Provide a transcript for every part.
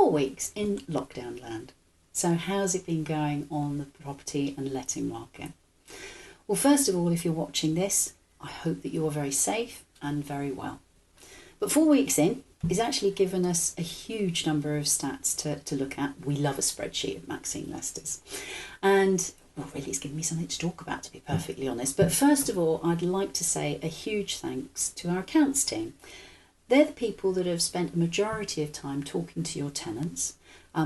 4 weeks in lockdown land. So how's it been going on the property and letting market? Well, first of all, if you're watching this, I hope that you're very safe and very well. But 4 weeks in is actually given us a huge number of stats to look at. We love a spreadsheet at Maxine Leicester's. And well, really, it's given me something to talk about, to be perfectly honest. But first of all, I'd like to say a huge thanks to our accounts team. They're the people that have spent a majority of time talking to your tenants,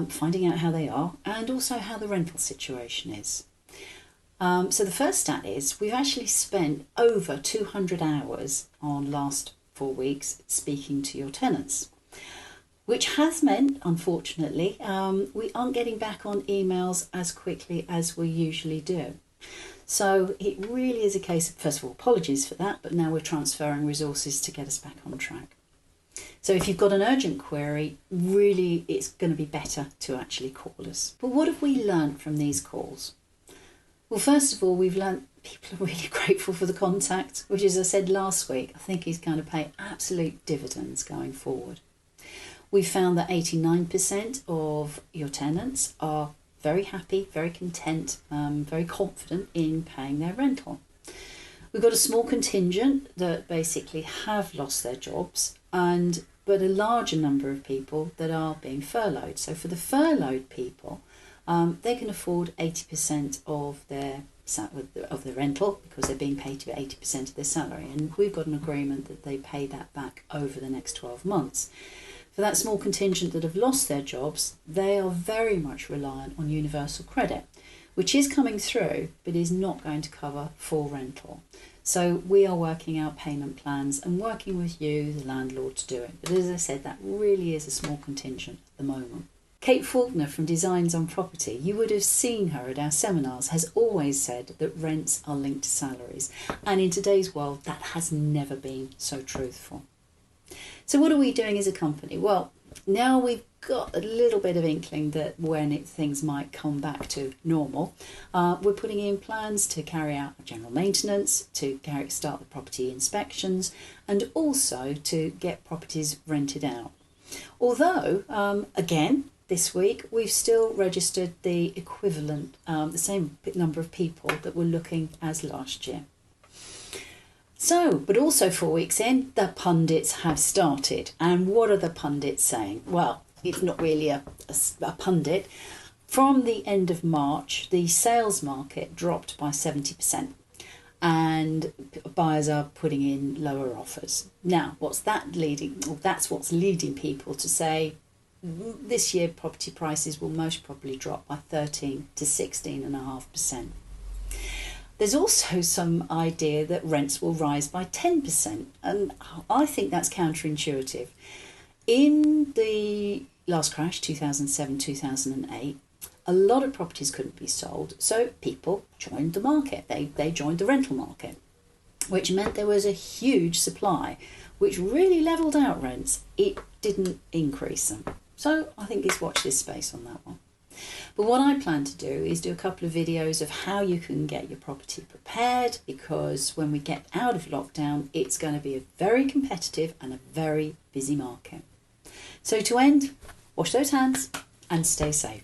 finding out how they are, and also how the rental situation is. So the first stat is we've actually spent over 200 hours on last 4 weeks speaking to your tenants, which has meant, unfortunately, we aren't getting back on emails as quickly as we usually do. So it really is a case of, first of all, apologies for that, but now we're transferring resources to get us back on track. So if you've got an urgent query, really it's going to be better to actually call us. But what have we learned from these calls? Well, first of all, we've learned people are really grateful for the contact, which, as I said last week, I think is going to pay absolute dividends going forward. We found that 89% of your tenants are very happy, very content, very confident in paying their rental. We've got a small contingent that basically have lost their jobs, but a larger number of people that are being furloughed. So for the furloughed people, they can afford 80% of their rental because they're being paid to 80% of their salary, and we've got an agreement that they pay that back over the next 12 months. For that small contingent that have lost their jobs, they are very much reliant on universal credit, which is coming through but is not going to cover full rental. So we are working out payment plans and working with you, the landlord, to do it. But as I said, that really is a small contingent at the moment. Kate Faulkner from Designs on Property, you would have seen her at our seminars, has always said that rents are linked to salaries. And in today's world, that has never been so truthful. So what are we doing as a company? Well, now we've got a little bit of inkling that things might come back to normal, we're putting in plans to carry out general maintenance, to start the property inspections, and also to get properties rented out. Although, again, this week we've still registered the equivalent, the same number of people that were looking as last year. So, but also 4 weeks in, the pundits have started. And what are the pundits saying? Well, it's not really a pundit. From the end of March, the sales market dropped by 70%. And buyers are putting in lower offers. Now, what's that leading? Well, that's what's leading people to say this year property prices will most probably drop by 13 to 16.5%. There's also some idea that rents will rise by 10%, and I think that's counterintuitive. In the last crash, 2007-2008, a lot of properties couldn't be sold, so people joined the market. They joined the rental market, which meant there was a huge supply, which really levelled out rents. It didn't increase them. So I think it's watch this space on that one. But what I plan to do is do a couple of videos of how you can get your property prepared, because when we get out of lockdown, it's going to be a very competitive and a very busy market. So to end, wash those hands and stay safe.